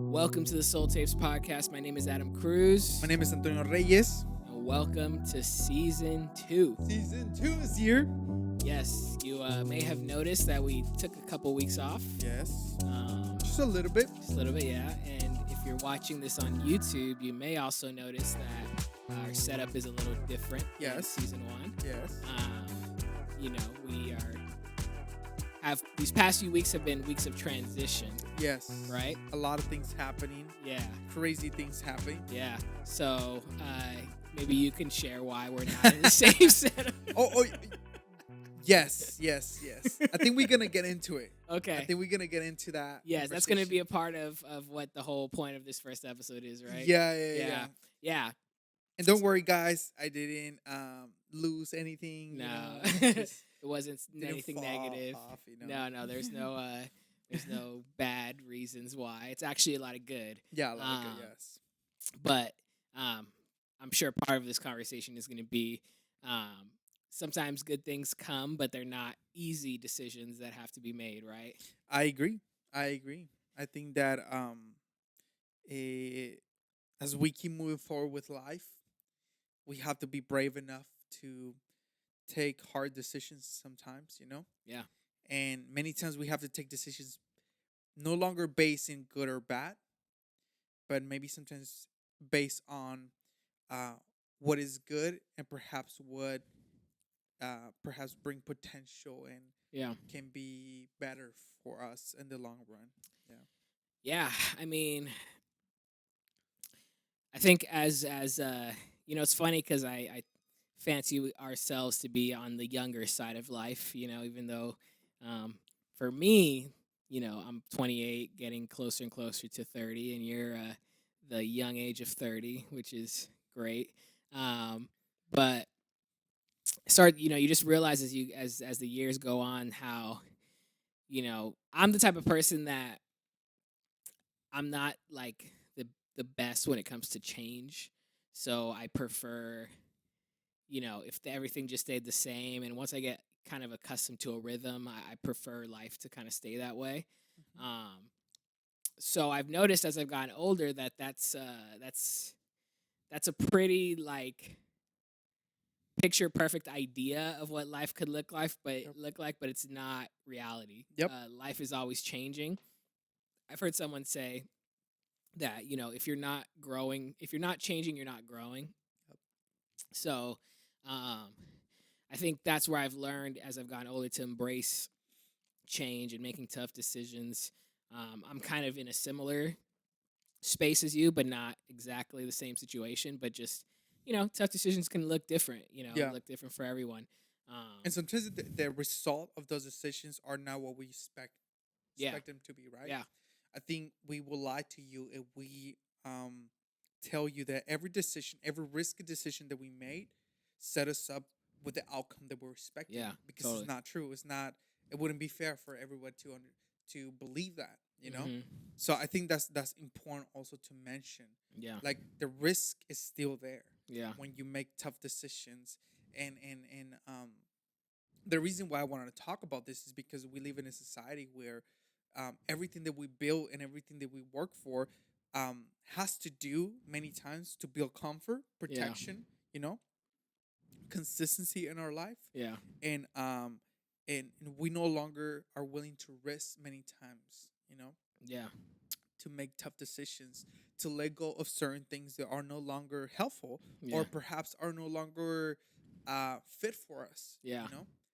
Welcome to the Soul Tapes podcast. My name is Adam Cruz. My name is Antonio Reyes. And welcome to season 2. Season 2 is here. Yes, you may have noticed that we took a couple weeks off. Yes. Just a little bit. Just a little bit, yeah. And if you're watching this on YouTube, you may also notice that our setup is a little different than season 1. Yes. We have these past few weeks have been weeks of transition. Yes. Right? A lot of things happening. Yeah. Crazy things happening. Yeah. So maybe you can share why we're not in the same setup. Yes. I think we're going to get into it. Okay. I think we're going to get into that. Yes, that's going to be a part of what the whole point of this first episode is, right? Yeah. And don't worry, guys. I didn't lose anything. No. It wasn't anything negative. Off, No, there's no bad reasons why. It's actually a lot of good. Yeah, a lot of good, yes. But I'm sure part of this conversation is going to be sometimes good things come, but they're not easy decisions that have to be made, right? I agree. I think that as we keep moving forward with life, we have to be brave enough to take hard decisions sometimes, Yeah. And many times we have to take decisions no longer based in good or bad, but maybe sometimes based on what is good and perhaps what perhaps bring potential and can be better for us in the long run. Yeah, I mean, I think as it's funny because I fancy ourselves to be on the younger side of life, even though for me, I'm 28, getting closer and closer to 30, and you're the young age of 30, which is great. But you just realize as the years go on how, I'm the type of person that I'm not like the best when it comes to change. So I prefer, if everything just stayed the same, and once I get kind of accustomed to a rhythm, I prefer life to kind of stay that way. Mm-hmm. So I've noticed as I've gotten older that that's a pretty picture perfect idea of what life could look like, but it's not reality. Yep. Life is always changing. I've heard someone say that, if you're not growing, if you're not changing, you're not growing. Yep. So I think that's where I've learned as I've gotten older to embrace change and making tough decisions. I'm kind of in a similar space as you, but not exactly the same situation. But just, tough decisions can look different, look different for everyone. And sometimes the result of those decisions are not what we expect them to be, right? Yeah. I think we will lie to you if we tell you that every risky decision that we made set us up with the outcome that we're expecting. Yeah, because totally. It's not true. It wouldn't be fair for everyone to believe that, Mm-hmm. So I think that's important also to mention. Yeah. Like the risk is still there. Yeah. When you make tough decisions, and the reason why I wanted to talk about this is because we live in a society where everything that we build and everything that we work for has to do many times to build comfort, protection, consistency in our life. Yeah. And we no longer are willing to risk many times, Yeah. to make tough decisions, to let go of certain things that are no longer helpful or perhaps are no longer fit for us. Yeah.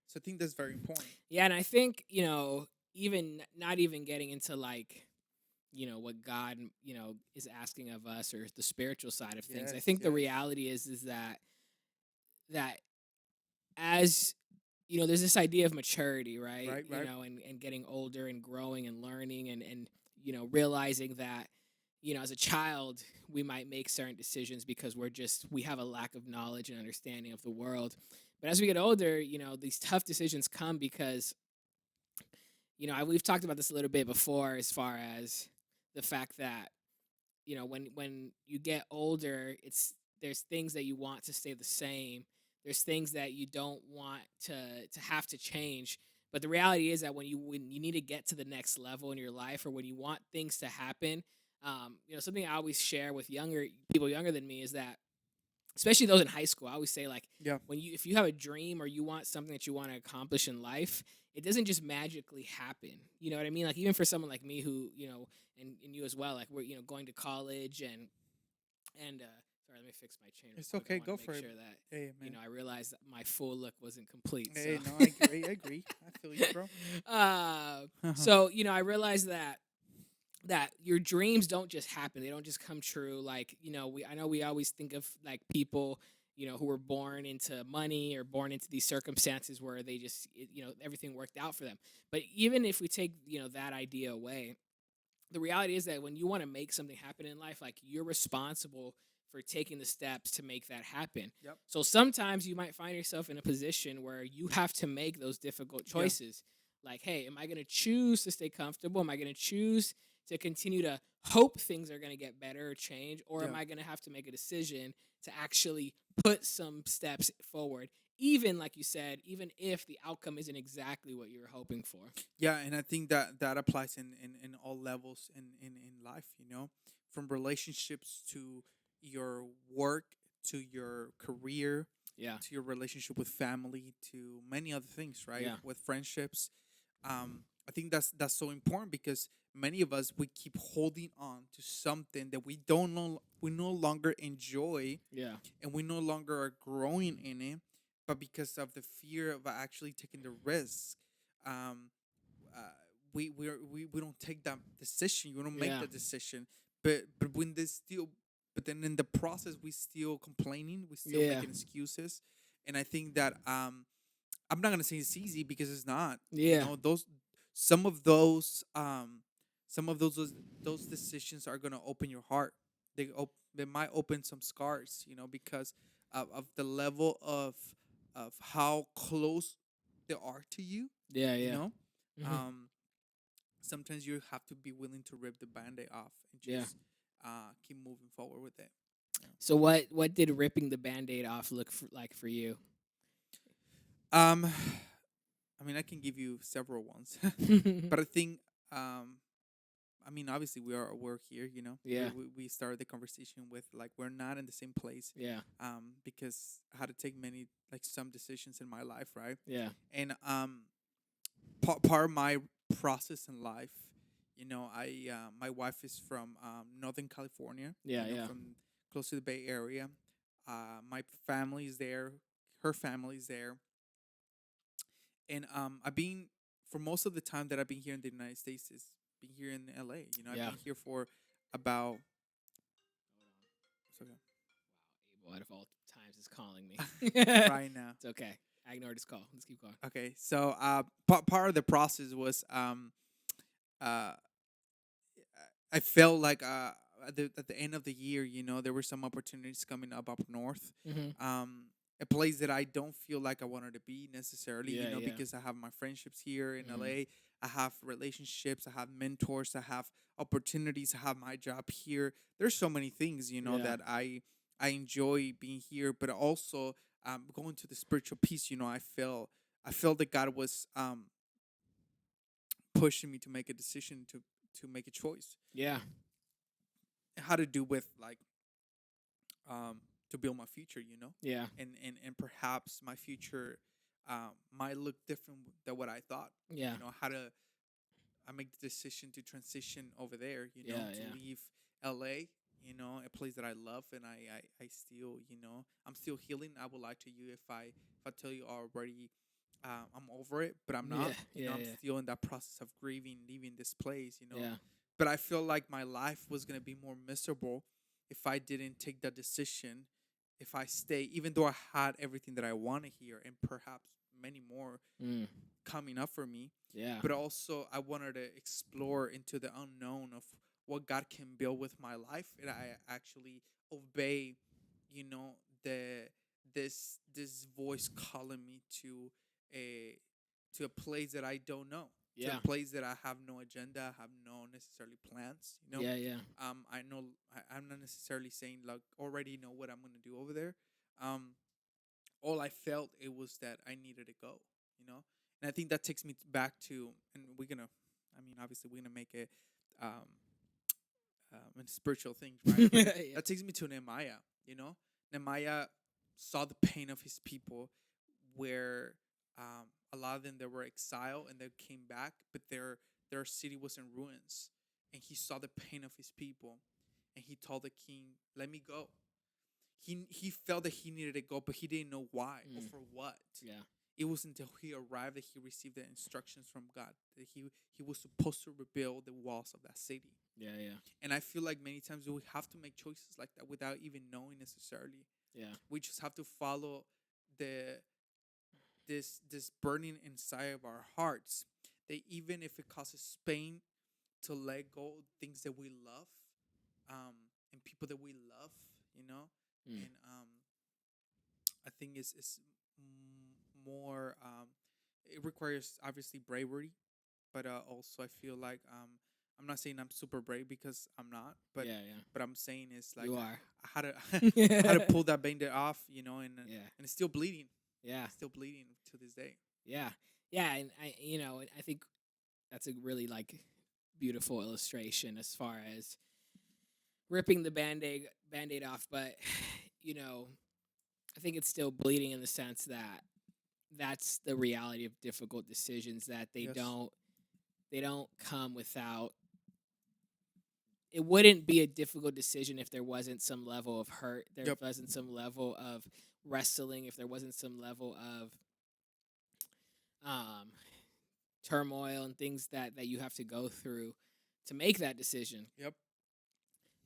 So I think that's very important. Yeah, and I think, even not even getting into what God, is asking of us or the spiritual side of things. I think the reality is that as there's this idea of maturity, right? Right. And getting older and growing and learning and realizing that, as a child, we might make certain decisions because we have a lack of knowledge and understanding of the world. But as we get older, these tough decisions come because, we've talked about this a little bit before as far as the fact that, when you get older, there's things that you want to stay the same. There's things that you don't want to have to change. But the reality is that when you need to get to the next level in your life, or when you want things to happen, something I always share with younger than me is that, especially those in high school, I always say, like, Yeah. if you have a dream or you want something that you want to accomplish in life, it doesn't just magically happen. You know what I mean? Like, even for someone like me who, and you as well, like, we're, going to college and sorry, let me fix my chain real It's quick. I okay. want to Go make for it. sure that, Hey, man. I realized that my full look wasn't complete. So Hey, no, I agree. I agree. I feel you, bro. uh Uh-huh. so, I realized that your dreams don't just happen. They don't just come true. Like, I know we always think of, like, people, who were born into money or born into these circumstances where they just, everything worked out for them. But even if we take, that idea away, the reality is that when you want to make something happen in life, like, you're responsible for taking the steps to make that happen. Yep. So sometimes you might find yourself in a position where you have to make those difficult Yeah. choices. Like, hey, am I going to choose to stay comfortable? Am I going to choose to continue to hope things are going to get better or change? Or am Yeah. I going to have to make a decision to actually put some steps forward? Even, like you said, even if the outcome isn't exactly what you were hoping for. Yeah, and I think that applies in all levels in life, from relationships to your work to your career Yeah. to your relationship with family to many other things, right? Yeah. With friendships. I think that's so important because many of us we keep holding on to something that we no longer enjoy Yeah. and we no longer are growing in it, but because of the fear of actually taking the risk, um, uh, we don't take that decision. We don't make Yeah. that decision. But when this still, but then in the process we still complaining. We still Yeah. making excuses, and I think that I'm not gonna say it's easy because it's not. Yeah. Those some of those some of those decisions are gonna open your heart. They might open some scars. Because of the level of how close they are to you. Yeah. You Yeah. know, Hmm. um, sometimes you have to be willing to rip the band-aid off and Yeah. just keep moving forward with it. So what did ripping the Band-Aid off like for you? Um, I mean, I can give you several ones, but I think um, I mean, obviously we're here. Yeah. We started the conversation with like we're not in the same place. Yeah. Because I had to take many like some decisions in my life, right? Yeah. And part of my process in life, I my wife is from Northern California. Yeah. Yeah. From close to the Bay Area. My family is there. Her family is there, and I've been for most of the time that I've been here in the United States is been here in LA. I've Yeah. been here for about it's okay. Abel, out of all times, is calling me. It's Right now. okay. I ignored his call. Let's keep going. Okay, so part of the process was uh I felt like at the end of the year, there were some opportunities coming up north. Hmm. A place that I don't feel like I wanted to be necessarily, Yeah. Yeah. because I have my friendships here in Hmm. LA. I have relationships, I have mentors, I have opportunities, I have my job here. There's so many things, Yeah. that I enjoy being here, but also going to the spiritual piece, I felt that God was pushing me to make a decision to make a choice. Yeah. It had to do with like um to build my future, Yeah. and perhaps my future might look different than what I thought. Yeah. How to I make the decision to transition over there, Yeah. to Yeah. leave LA, a place that I love, and I still, I'm still healing. I would lie to you if I tell you already I'm over it, but I'm Yeah. not. Yeah. I'm Yeah. still in that process of grieving, leaving this place. Yeah. But I feel like my life was gonna be more miserable if I didn't take that decision. If I stay, even though I had everything that I want to hear, and perhaps many more Mm. coming up for me, Yeah. but also I wanted to explore into the unknown of what God can build with my life, and I actually obey, you know, the this voice calling me a to a place that I don't know, to a Yeah. place that I have no agenda, have no necessarily plans. Yeah. Yeah. I know I'm not necessarily saying like already know what I'm gonna do over there. Um, all I felt it was that I needed to go, and I think that takes me back to, and we're gonna, I mean, obviously we're gonna make it um, in spiritual things, right? But Yeah. that takes me to Nehemiah. You know, Nehemiah saw the pain of his people, where a lot of them they were exiled and they came back, but their city was in ruins, and he saw the pain of his people, and he told the king, "Let me go." He felt that he needed to go, but he didn't know why or Mm. for what. Yeah. It was until he arrived that he received the instructions from God that he was supposed to rebuild the walls of that city. Yeah. Yeah. And I feel like many times we have to make choices like that without even knowing necessarily. Yeah. We just have to follow the this burning inside of our hearts, that even if it causes pain to let go of things that we love, um, and people that we love, you know, Mm. and I think it's more it requires obviously bravery, but also I feel like I'm not saying I'm super brave because I'm not, but Yeah. Yeah. I'm saying is like You are. I had to I had to pull that bandit off, you know, Yeah. and it's still bleeding. Yeah. It's still bleeding to this day. Yeah. Yeah. And I think that's a really like beautiful illustration as far as ripping the band-aid off, but you know, I think it's still bleeding in the sense that that's the reality of difficult decisions, that Yes. they don't come without. It wouldn't be a difficult decision if there wasn't some level of hurt, there Yep. wasn't some level of wrestling, if there wasn't some level of um, turmoil and things that you have to go through to make that decision. Yep.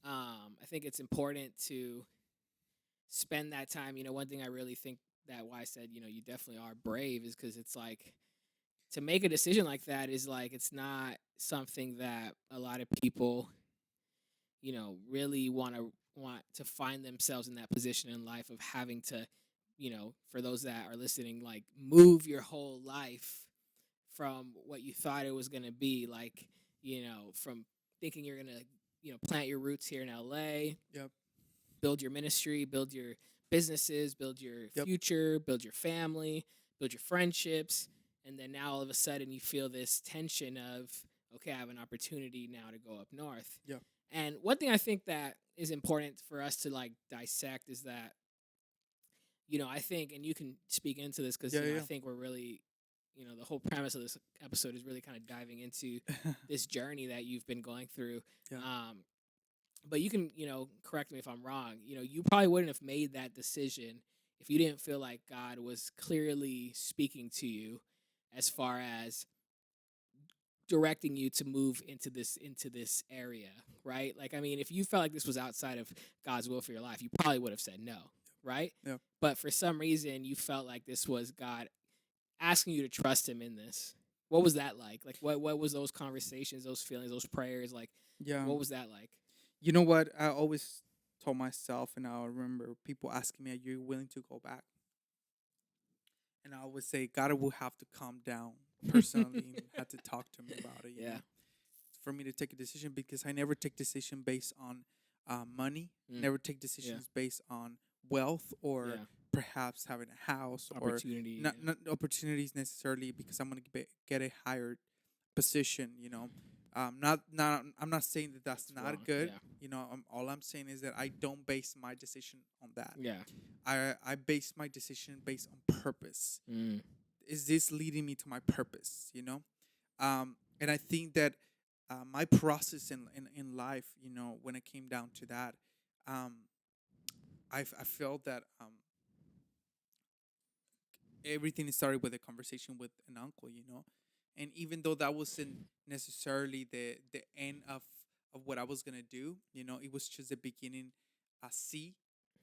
I think it's important to spend that time. One thing I really think that why I said, you definitely are brave is because it's like to make a decision like that is like it's not something that a lot of people, really want to find themselves in that position in life of having to, for those that are listening, like move your whole life from what you thought it was gonna be, like, from thinking you're gonna, plant your roots here in LA, Yep. build your ministry, build your businesses, build your Yep. future, build your family, build your friendships, and then now all of a sudden you feel this tension of, okay, I have an opportunity now to go up north. Yeah. And one thing I think that is important for us to like dissect is that, I think, and you can speak into this because, Yeah. I Yeah. think we're really, the whole premise of this episode is really kind of diving into this journey that you've been going through. Yeah. But you can, correct me if I'm wrong. You probably wouldn't have made that decision if you didn't feel like God was clearly speaking to you as far as directing you to move into this area, right? Like, I mean, if you felt like this was outside of God's will for your life, you probably would have said no, right? Yeah. But for some reason, you felt like this was God asking you to trust Him in this. What was that like? Like, what was those conversations, those feelings, those prayers like? Yeah. What was that like? You know what? I always told myself, and I remember people asking me, "Are you willing to go back?" And I always say, God will have to calm down personally and had to talk to me about it. You Yeah. know, for me to take a decision, because I never take decision based on money. Mm. Never take decisions based on wealth or Yeah. perhaps having a house or Opportunity. not opportunities necessarily because I'm gonna get a higher position. You know, not I'm not saying that that's not wrong. good. Yeah. You know, all I'm saying is that I don't base my decision on that. Yeah. I base my decision based on purpose. Mm. Is this leading me to my purpose? You know, and I think that my process in life, you know, when it came down to that, um, I felt that everything started with a conversation with an uncle, you know, and even though that wasn't necessarily the end of what I was gonna do, you know, it was just the beginning, a seed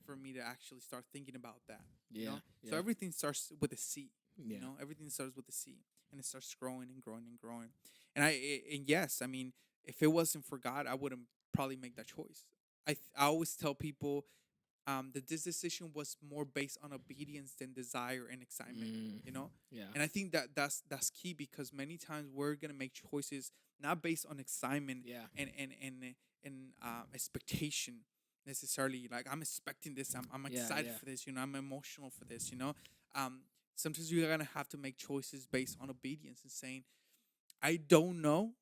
for me to actually start thinking about that. You Yeah. know, Yeah. so everything starts with a seed. Yeah. You know, everything starts with a seed, and it starts growing and growing and growing. And yes, I mean, if it wasn't for God, I wouldn't probably make that choice. I always tell people that this decision was more based on obedience than desire and excitement. Mm. You know, Yeah. and I think that that's key, because many times we're gonna make choices not based on excitement Yeah. and expectation necessarily. Like, I'm expecting this, I'm Yeah. excited Yeah. for this. You know, I'm emotional for this. You know, sometimes you're gonna have to make choices based on obedience and saying, I don't know,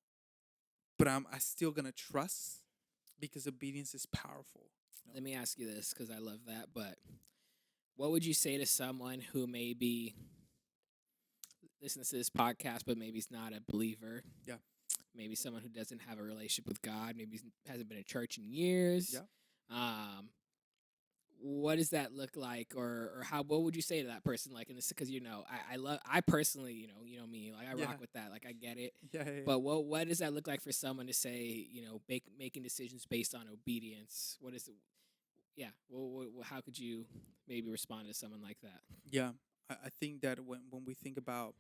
but I still gonna trust, because obedience is powerful. Let me ask you this because I love that. But what would you say to someone who maybe listens to this podcast, but maybe is not a believer? Yeah. Maybe someone who doesn't have a relationship with God. Maybe hasn't been to church in years. Yeah. What does that look like, or how? What would you say to that person? Like in this, because I personally, me, like I Yeah. rock with that. Like I get it. Yeah. But what does that look like for someone to say, making decisions based on obedience? What is it? Yeah. Well, how could you maybe respond to someone like that? Yeah. I think that when we think about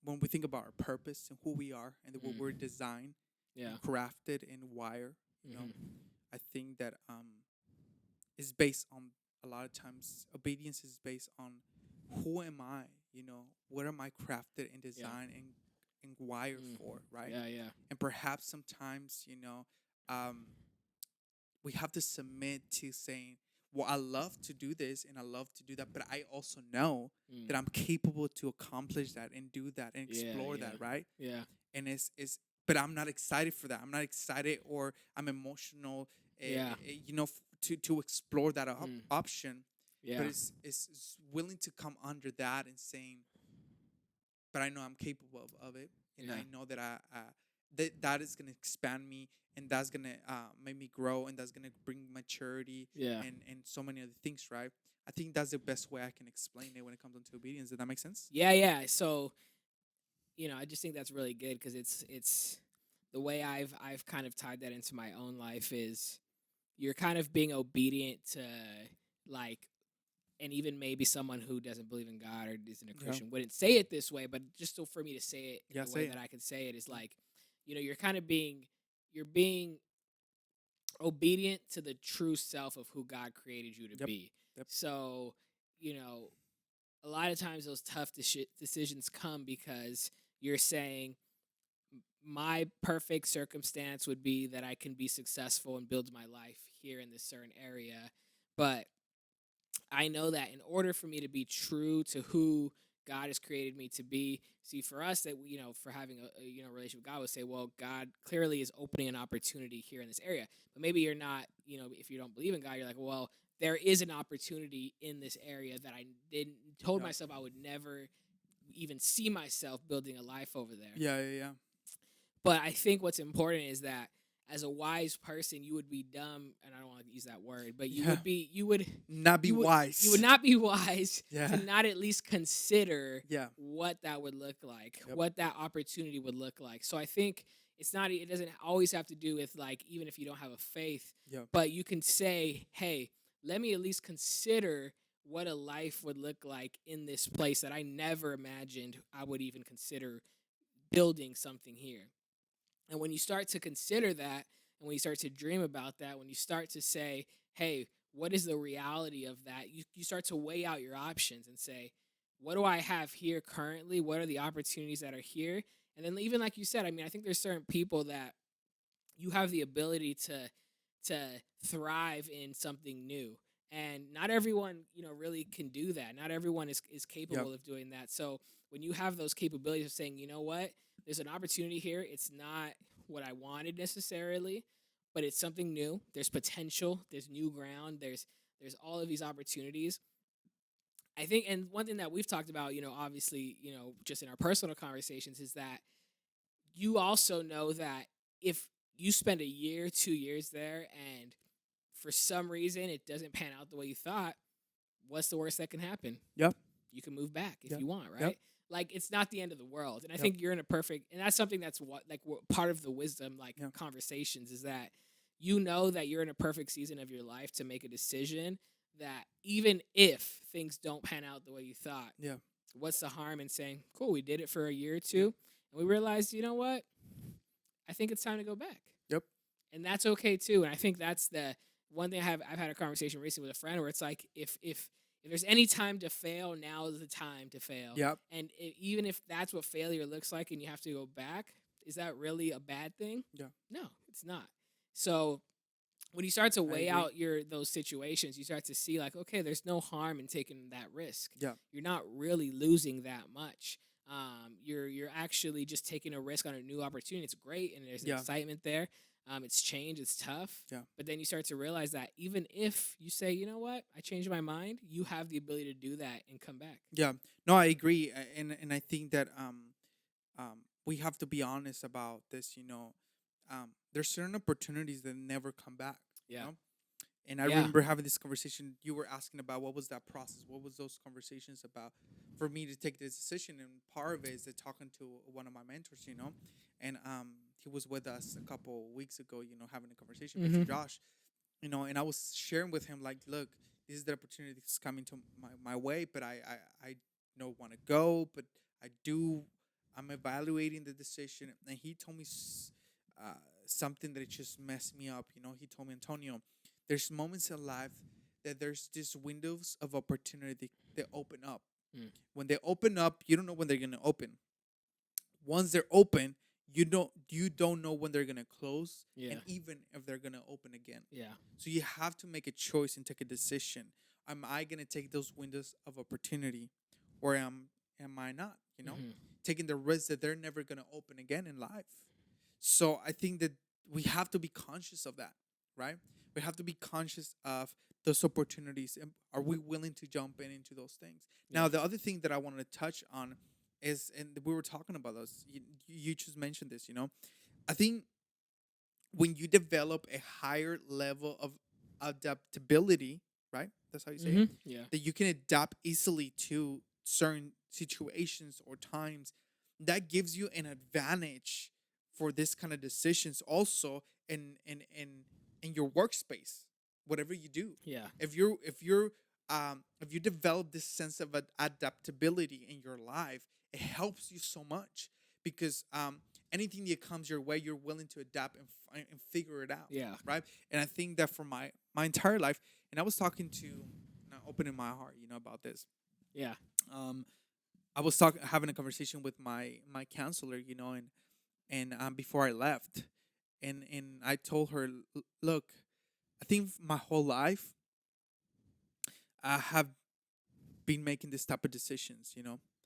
our purpose and who we are and what we're designed, Yeah. crafted and wired, Mm-hmm. I think that is based on, a lot of times obedience is based on who am I, what am I crafted and designed and wired for, right? Yeah, yeah. And perhaps sometimes, we have to submit to saying, well, I love to do this and I love to do that, but I also know that I'm capable to accomplish that and do that and explore that, right? Yeah. And but I'm not excited for that. I'm not excited, or I'm emotional, to explore that option. Yeah. But it's willing to come under that and saying, but I know I'm capable of it, and I know that that is going to expand me, and that's going to make me grow, and that's going to bring maturity, and so many other things, right? I think that's the best way I can explain it when it comes to obedience. Does that make sense? Yeah. So, I just think that's really good because it's the way I've kind of tied that into my own life is you're kind of being obedient to, like, and even maybe someone who doesn't believe in God or isn't a Christian wouldn't say it this way, but just so for me to say it in the way that I can say it is like, you're kind of being obedient to the true self of who God created you to be. Yep. So, a lot of times those tough decisions come because you're saying, my perfect circumstance would be that I can be successful and build my life here in this certain area. But I know that in order for me to be true to who God has created me to be, see, for us that, for having a relationship with God, would say, well, God clearly is opening an opportunity here in this area. But maybe you're not, if you don't believe in God, you're like, well, there is an opportunity in this area that I told myself I would never even see myself building a life over there. Yeah. But I think what's important is that as a wise person, you would be dumb, and I don't want to use that word, but you would not be wise. You would not be wise to not at least consider what that would look like, what that opportunity would look like. So I think it doesn't always have to do with, like, even if you don't have a faith, but you can say, hey, let me at least consider what a life would look like in this place that I never imagined I would even consider building something here. And when you start to consider that, and when you start to dream about that, when you start to say, hey, what is the reality of that? You start to weigh out your options and say, what do I have here currently? What are the opportunities that are here? And then even like you said, I mean, I think there's certain people that you have the ability to thrive in something new. And not everyone, really can do that. Not everyone is capable of doing that. So when you have those capabilities of saying, you know what, there's an opportunity here. It's not what I wanted necessarily, but it's something new. There's potential. There's new ground. There's all of these opportunities. I think, and one thing that we've talked about, obviously, just in our personal conversations, is that you also know that if you spend a year, 2 years there, and for some reason it doesn't pan out the way you thought, what's the worst that can happen? Yep. You can move back if you want, right? Yep. Like, it's not the end of the world. And I think you're in a perfect, and that's something that's part of the wisdom, conversations, is that you know that you're in a perfect season of your life to make a decision that even if things don't pan out the way you thought, what's the harm in saying, cool, we did it for a year or two, and we realized, you know what? I think it's time to go back. Yep. And that's okay too. And I think that's the one thing I've had a conversation recently with a friend where it's like, if there's any time to fail, now is the time to fail. Yep. And even if that's what failure looks like and you have to go back, is that really a bad thing? Yeah. No, it's not. So when you start to weigh out those situations, you start to see, like, okay, there's no harm in taking that risk. Yeah. You're not really losing that much. You're actually just taking a risk on a new opportunity. It's great, and there's excitement there. It's change, it's tough. Yeah. But then you start to realize that even if you say, you know what, I changed my mind, you have the ability to do that and come back. Yeah. No, I agree, and I think that we have to be honest about this. There's certain opportunities that never come back. You Yeah. know, and I Yeah. remember having this conversation. You were asking about what was that process? What was those conversations about for me to take this decision? And part of it is that talking to one of my mentors, and he was with us a couple weeks ago, having a conversation, Mr. Mm-hmm. Josh, and I was sharing with him like, look, this is the opportunity that's coming to my way, but I don't want to go, but I do. I'm evaluating the decision, and he told me uh, something that it just messed me up. He told me, Antonio, there's moments in life that there's these windows of opportunity that open up. Mm. When they open up, you don't know when they're gonna open. Once they're open, you don't know when they're gonna close, Yeah. and even if they're gonna open again. Yeah. So you have to make a choice and take a decision. Am I gonna take those windows of opportunity, or am I not? Mm-hmm. Taking the risk that they're never gonna open again in life. So I think that we have to be conscious of that, right? We have to be conscious of those opportunities, and are we willing to jump into those things? Now, Yeah. the other thing that I wanted to touch on is, and we were talking about this. You just mentioned this. I think when you develop a higher level of adaptability, right? That's how you say it. Mm-hmm. Yeah. That you can adapt easily to certain situations or times. That gives you an advantage for this kind of decisions. Also, in your workspace, whatever you do. Yeah. If you develop this sense of adaptability in your life, it helps you so much because anything that comes your way, you're willing to adapt and figure it out. Yeah. Right. And I think that for my entire life, and I was talking to, opening my heart, about this. Yeah. Um, I was having a conversation with my counselor, and before I left, and I told her, look, I think my whole life I have been making this type of decisions.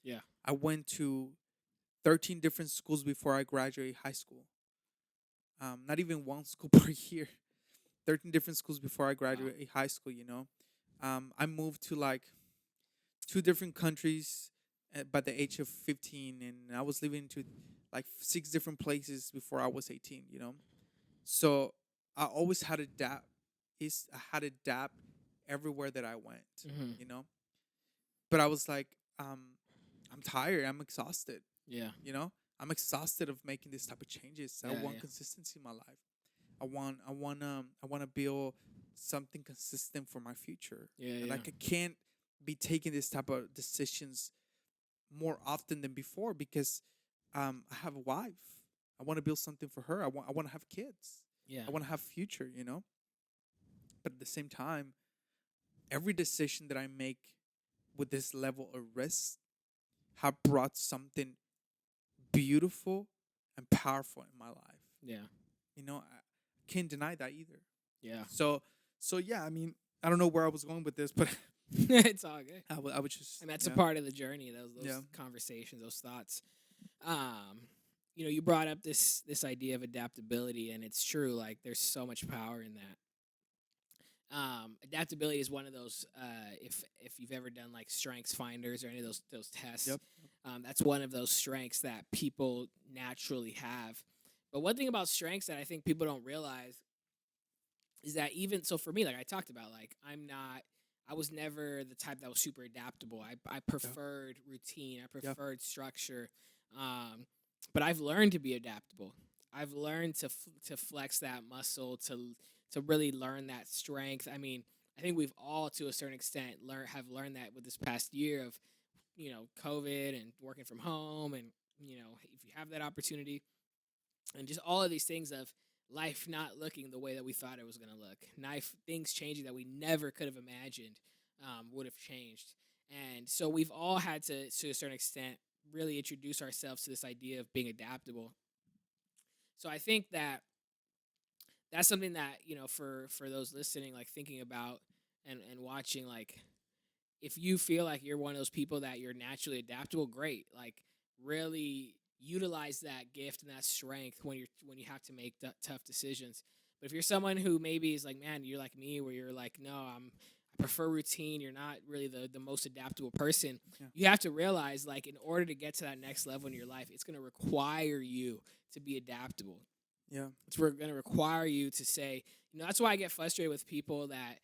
Yeah. I went to 13 different schools before I graduated high school. Not even one school per year. 13 different schools before I Wow. graduated high school. I moved to like 2 different countries by the age of 15, and I was living to like 6 different places before I was 18. So I always had to adapt. I had to adapt everywhere that I went. Mm-hmm. You know, but I was like, I'm tired. I'm exhausted. Yeah. I'm exhausted of making this type of changes. I Yeah. want Yeah. consistency in my life. I want to build something consistent for my future. Yeah. And Yeah. like I can't be taking this type of decisions more often than before because I have a wife. I want to build something for her. I want to have kids. Yeah. I want to have future, But at the same time, every decision that I make with this level of risk have brought something beautiful and powerful in my life. Yeah. I can't deny that either. Yeah. So yeah, I mean, I don't know where I was going with this, but It's all good. I would just, And that's yeah. a part of the journey. Those Yeah. conversations, those thoughts. You brought up this idea of adaptability, and it's true. Like, there's so much power in that. Adaptability is one of those. If you've ever done like strengths finders or any of those tests, Yep. that's one of those strengths that people naturally have. But one thing about strengths that I think people don't realize is that even so for me, like I talked about, like I was never the type that was super adaptable. I preferred routine. I preferred structure. But I've learned to be adaptable. I've learned to flex that muscle to really learn that strength. I mean, I think we've all to a certain extent have learned that with this past year of COVID and working from home, and if you have that opportunity, and just all of these things of life not looking the way that we thought it was going to look, things changing that we never could have imagined would have changed. And so we've all had to a certain extent really introduce ourselves to this idea of being adaptable. So I think that that's something that for those listening, like thinking about and watching, like if you feel like you're one of those people that you're naturally adaptable, great. Like really utilize that gift and that strength when you have to make tough decisions. But if you're someone who maybe is like, man, you're like me, where you're like, no, I prefer routine. You're not really the most adaptable person. Yeah. You have to realize, like, in order to get to that next level in your life, it's going to require you to be adaptable. Yeah. It's going to require you to say, that's why I get frustrated with people that,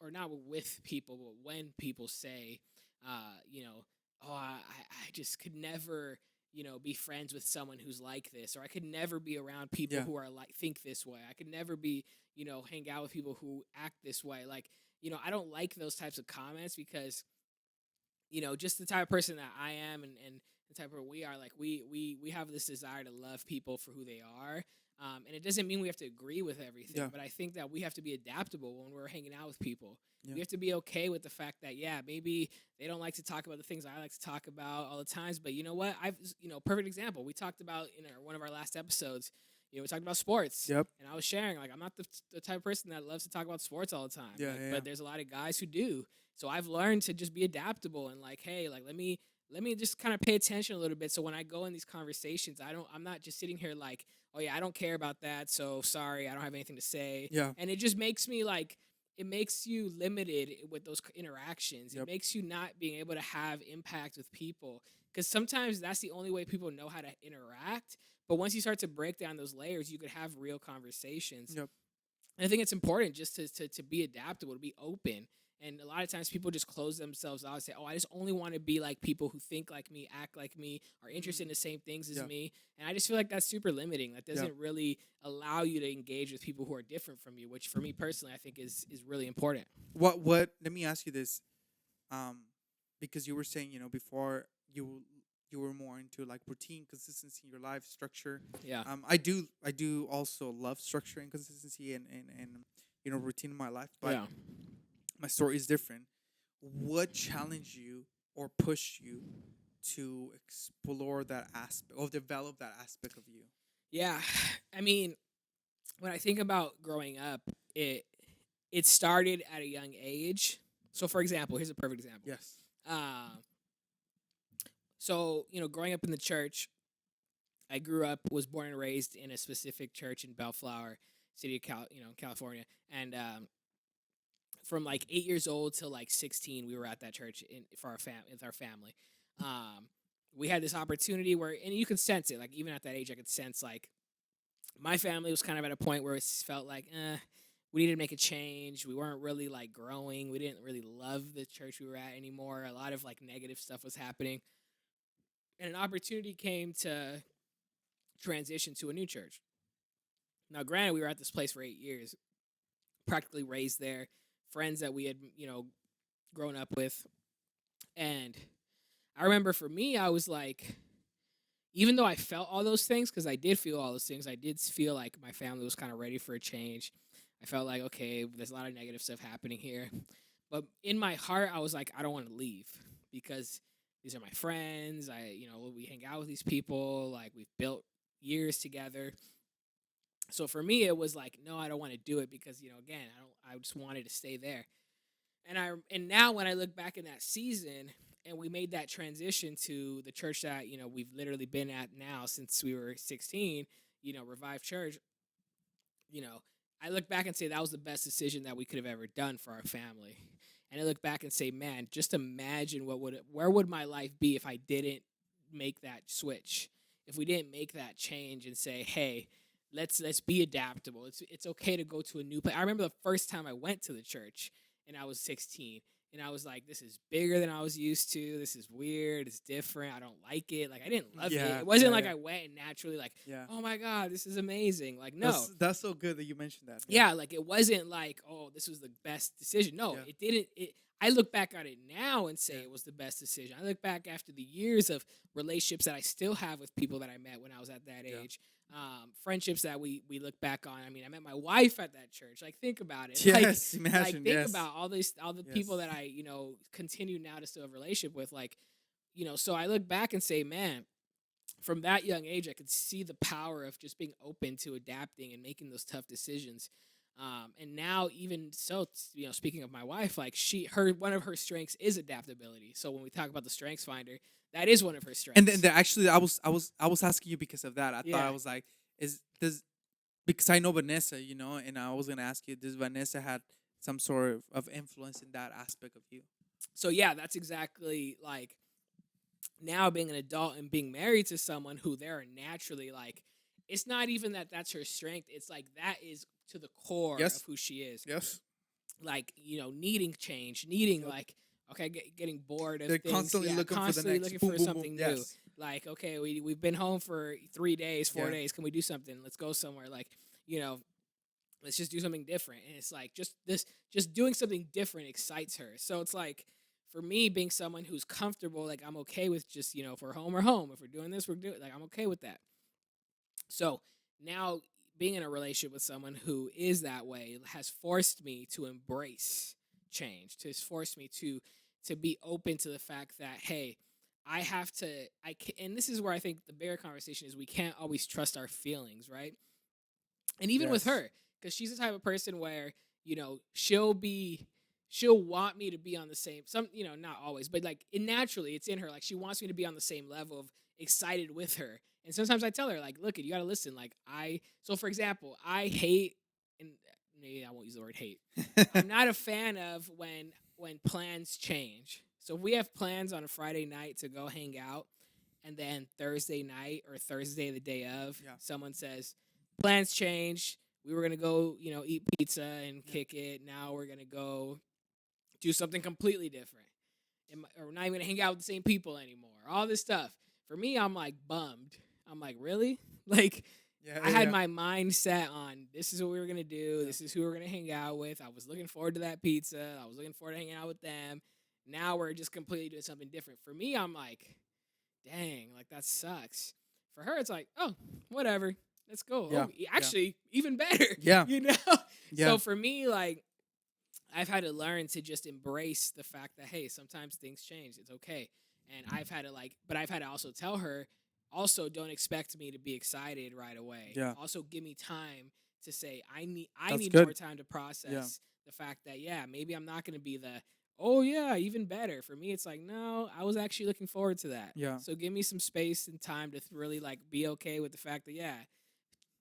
or not with people, but when people say, oh, I just could never, be friends with someone who's like this, or I could never be around people Yeah. who are like, think this way. I could never be, hang out with people who act this way. Like, I don't like those types of comments because, just the type of person that I am and the type of we are, like we have this desire to love people for who they are. And it doesn't mean we have to agree with everything, Yeah. but I think that we have to be adaptable when we're hanging out with people. Yeah. We have to be okay with the fact that, maybe they don't like to talk about the things I like to talk about all the times, but you know what? Perfect example. We talked about in one of our last episodes, we talked about sports. Yep. And I was sharing, like, I'm not the type of person that loves to talk about sports all the time. Yeah, Like, yeah. But there's a lot of guys who do. So I've learned to just be adaptable and like, hey, like, let me just kind of pay attention a little bit. So when I go in these conversations, I'm not just sitting here like, oh yeah, I don't care about that. So sorry, I don't have anything to say. Yeah. And it just makes me like, it makes you limited with those interactions. Yep. It makes you not being able to have impact with people. Because sometimes that's the only way people know how to interact. But once you start to break down those layers, you could have real conversations. Yep. And I think it's important just to be adaptable, to be open. And a lot of times people just close themselves out and say, oh, I just only want to be like people who think like me, act like me, are interested in the same things as Yeah. me. And I just feel like that's super limiting. That doesn't really allow you to engage with people who are different from you, which for me personally, I think is really important. What let me ask you this, because you were saying, before you were more into like routine, consistency in your life, structure. Yeah. I do also love structure and consistency and routine in my life, but Yeah. my story is different. What challenged you or pushed you to explore that aspect or develop that aspect of you? Yeah. I mean, when I think about growing up, it started at a young age. So, for example, here's a perfect example. Yes. So, growing up in the church, I was born and raised in a specific church in Bellflower, city of California, and from like 8 years old till like 16, we were at that church with our family. We had this opportunity where, and you could sense it, like even at that age, I could sense like my family was kind of at a point where it felt like, we needed to make a change. We weren't really like growing. We didn't really love the church we were at anymore. A lot of like negative stuff was happening. And an opportunity came to transition to a new church. Now, granted, we were at this place for 8 years, practically raised there, friends that we had, grown up with. And I remember for me, I was like, even though I felt all those things, because I did feel all those things, I did feel like my family was kind of ready for a change. I felt like, okay, there's a lot of negative stuff happening here. But in my heart, I was like, I don't want to leave because these are my friends. We hang out with these people. Like, we've built years together. So for me, it was like, no, I don't want to do it because, again, I just wanted to stay there. And now when I look back in that season and we made that transition to the church that, we've literally been at now since we were 16, Revive Church, I look back and say that was the best decision that we could have ever done for our family. And I look back and say, man, just imagine where would my life be if I didn't make that switch? If we didn't make that change and say, hey, let's be adaptable. It's okay to go to a new place. I remember the first time I went to the church and I was 16. And I was like, this is bigger than I was used to. This is weird. It's different. I don't like it. Like, I didn't love it. It wasn't like I went and naturally like, oh, my God, this is amazing. Like, no. That's so good that you mentioned that. Yeah, like, it wasn't like, oh, this was the best decision. No, it didn't. I look back at it now and say it was the best decision. I look back after the years of relationships that I still have with people that I met when I was at that age. Friendships that we look back on. I mean, I met my wife at that church. Like, think about it. Yes, like, imagine. Think about all the people that I, continue now to still have a relationship with. Like, so I look back and say, man, from that young age, I could see the power of just being open to adapting and making those tough decisions. And now, even so, speaking of my wife, like her one of her strengths is adaptability. So when we talk about the Strengths Finder, that is one of her And strengths. then actually, I was asking you because of that. I thought I Yeah. was like, is does because I know Vanessa, and I was gonna ask you, does Vanessa had some sort of influence in that aspect of you? So yeah, that's exactly like now being an adult and being married to someone who they're naturally like. It's not even that that's her strength. It's like that is to the core of Yes. who she is. Yes. Like needing change, needing Yep. like okay, getting bored of They're things. constantly Yeah, looking for the constantly next looking boom, for boom, boom. something new. Yes. Like okay, we've been home for 3 days, four Yeah. days. Can we do something? Let's go somewhere. Like you know, let's just do something different. And it's like just doing something different excites her. So it's like for me being someone who's comfortable, like I'm okay with just if we're home, we're home. If we're doing this, we're doing like I'm okay with that. So now being in a relationship with someone who is that way has forced me to embrace change. Has forced me to be open to the fact that hey, I have to and this is where I think the bigger conversation is we can't always trust our feelings, right? And even with Yes. her, because she's the type of person where she'll want me to be on the same not always, but like naturally it's in her, like she wants me to be on the same level of excited with her. And sometimes I tell her like, look, you got to listen. Like so for example, I hate, and maybe I won't use the word hate. I'm not a fan of when plans change. So if we have plans on a Friday night to go hang out, and then Thursday night or Thursday the day of, Yeah. someone says plans change. We were gonna go, eat pizza and Yeah. kick it. Now we're gonna go do something completely different, or we're not even gonna hang out with the same people anymore. All this stuff. For me, I'm like bummed. I'm like, really? Like, Yeah. I had Yeah. my mind set on this is what we were gonna do. Yeah. This is who we're gonna hang out with. I was looking forward to that pizza. I was looking forward to hanging out with them. Now we're just completely doing something different. For me, I'm like, dang, like that sucks. For her, it's like, oh, whatever. Let's go. Yeah. Oh, actually, even better. Yeah. You know? Yeah. So for me, like, I've had to learn to just embrace the fact that, hey, sometimes things change. It's okay. And but I've had to also tell her, also don't expect me to be excited right away. Yeah. Also give me time to say, I That's need good. more time to process Yeah. the fact that, yeah, maybe I'm not going to be oh yeah, even better. For me, it's like, no, I was actually looking forward to that. Yeah. So give me some space and time to really like be okay with the fact that, yeah,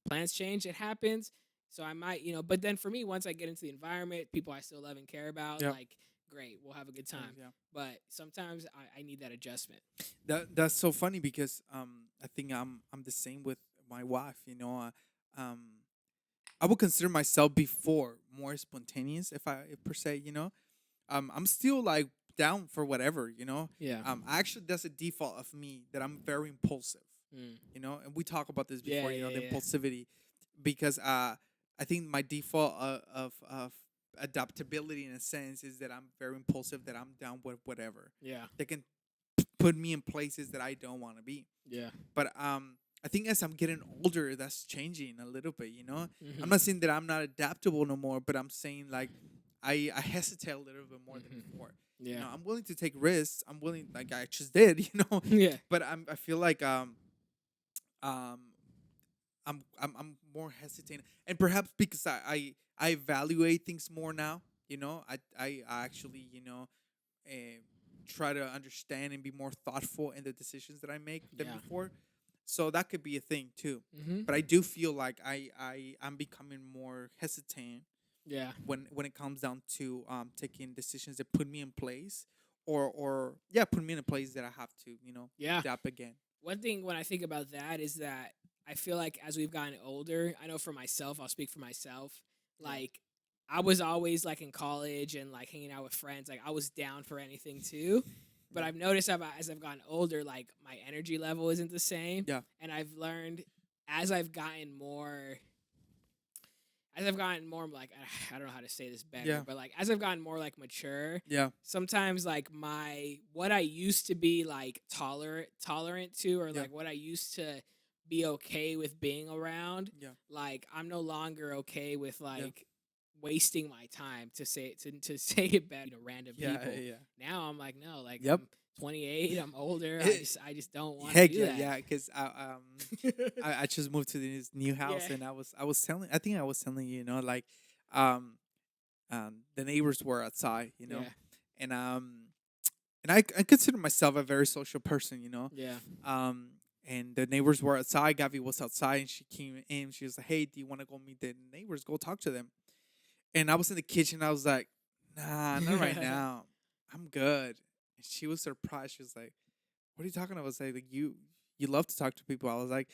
plans change, it happens. So I might, but then for me, once I get into the environment, people I still love and care about, Yeah. like, great, we'll have a good time. Yeah. But sometimes I need that adjustment. That's so funny because I think I'm the same with my wife. I would consider myself before more spontaneous, if per se. I'm still like down for whatever. Yeah. Actually, that's a default of me that I'm very impulsive. Mm. And we talk about this Yeah, before. yeah, The yeah. impulsivity, because I think my default of adaptability in a sense is that I'm very impulsive. That I'm down with whatever. Yeah. They can put me in places that I don't want to be. Yeah. But I think as I'm getting older, that's changing a little bit. Mhm. I'm not saying that I'm not adaptable no more, but I'm saying like I hesitate a little bit more than Mhm. before. Yeah. I'm willing to take risks. I'm willing, like I just did. Yeah. But I feel like um I'm more hesitant, and perhaps because I evaluate things more now. I actually try to understand and be more thoughtful in the decisions that I make than Yeah. before. So that could be a thing too. Mhm. But I do feel like I'm becoming more hesitant Yeah. when it comes down to taking decisions that put me in place, or put me in a place that I have to Yeah. adapt again. One thing when I think about that is that I feel like as we've gotten older, I know for myself, I'll speak for myself. Yeah. Like I was always like in college and like hanging out with friends, like I was down for anything too. But Yeah. I've noticed as I've gotten older, like my energy level isn't the same. Yeah. And I've learned as I've gotten more like I don't know how to say this better, Yeah. but like as I've gotten more like mature, Yeah. sometimes like what I used to be like tolerant to, or Yeah. like what I used to be okay with being around, Yeah. like I'm no longer okay with Yeah. like wasting my time to say to say it back to random Yeah. people. Yeah. Now I'm like, no, like Yep. I'm 28, I'm older. I just don't want to Heck do yeah, that. yeah. Because I just moved to this new house, Yeah. and I think I was telling you, like um, the neighbors were outside, Yeah. and I consider myself a very social person. Yeah. Um, and the neighbors were outside. Gabby was outside, and she came in. She was like, "Hey, do you want to go meet the neighbors? Go talk to them." And I was in the kitchen. I was like, "Nah, not right now. I'm good." And she was surprised. She was like, "What are you talking about?" I was like, you love to talk to people." I was like,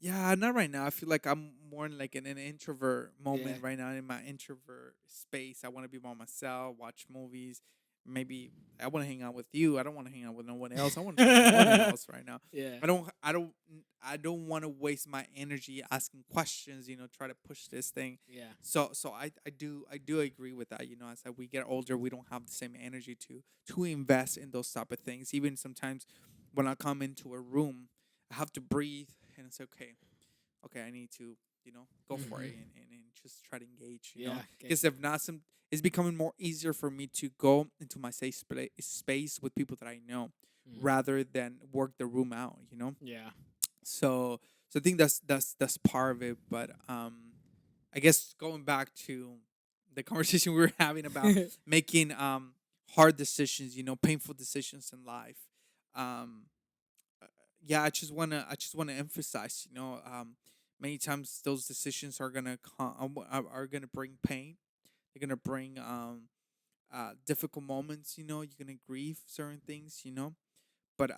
"Yeah, not right now. I feel like I'm more in like in an introvert Yeah. moment right now, in my introvert space. I want to be by myself, watch movies. Maybe I want to hang out with you. I don't want to hang out with no one else. I want to talk to no one else right now. Yeah. I don't want to waste my energy asking questions. Try to push this thing. Yeah. So I do agree with that. As we get older, we don't have the same energy to invest in those type of things. Even sometimes when I come into a room, I have to breathe, and it's okay, I need to, go for it, and just try to engage, Yeah. because if not, it's becoming more easier for me to go into my safe space with people that I know, rather than work the room out. Yeah. So I think that's part of it. But I guess going back to the conversation we were having about making hard decisions, painful decisions in life. Um, yeah, I just wanna emphasize, many times those decisions are gonna are gonna bring pain. They're gonna bring difficult moments. You're gonna grieve certain things. But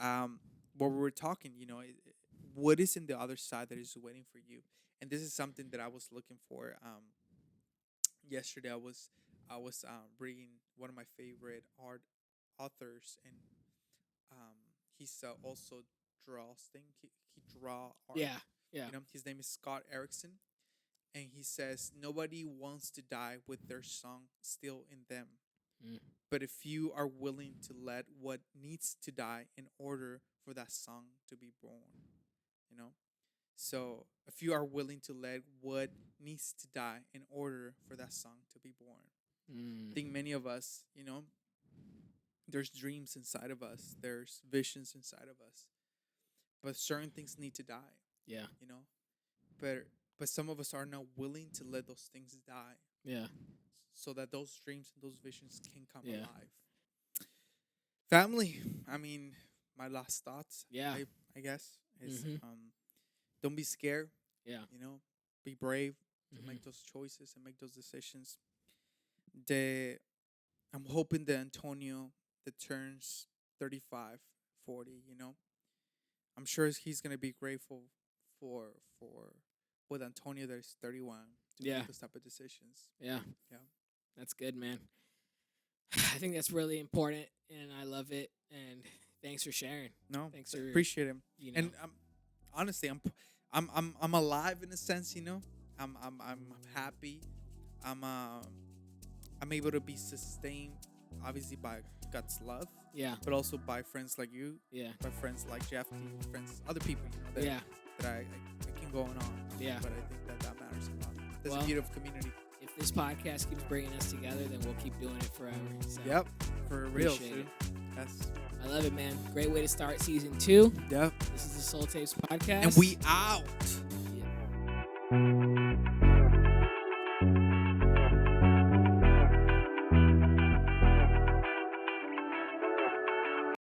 what we were talking, what is in the other side that is waiting for you? And this is something that I was looking for. Yesterday I was reading one of my favorite art authors, and he's also draws thing. He draw art. Yeah. Yeah. His name is Scott Erickson, and he says nobody wants to die with their song still in them. Mm. But if you are willing to let what needs to die in order for that song to be born, you know? So if you are willing to let what needs to die in order for that song to be born, I think many of us, there's dreams inside of us, there's visions inside of us, but certain things need to die, Yeah. you know? But some of us are not willing to let those things die, Yeah. so that those dreams and those visions can come Yeah. alive. Family, I mean, my last thoughts, Yeah. I guess, is Mhm. don't be scared, Yeah. be brave to Mhm. make those choices and make those decisions. The I'm hoping that Antonio that turns 35, 40, I'm sure he's gonna be grateful for with Antonio that is 31 to Yeah. make those type of decisions. Yeah. Yeah. That's good, man. I think that's really important, and I love it. And thanks for sharing. No, Thanks for appreciate him. you know. And honestly, I'm alive in a sense. I'm happy. I'm uh, I'm able to be sustained, obviously by God's love, Yeah. but also by friends like you, Yeah. by friends like Jeff, friends, other people, that, Yeah. that I can go on. Yeah. But I think that matters a lot. That's Well, the beauty of community. If this podcast keeps bringing us together, then we'll keep doing it forever. So Yep, for real, appreciate dude. Yes. I love it, man. Great way to start season 2. Yep. This is the Soul Tapes podcast. And we out. Yeah.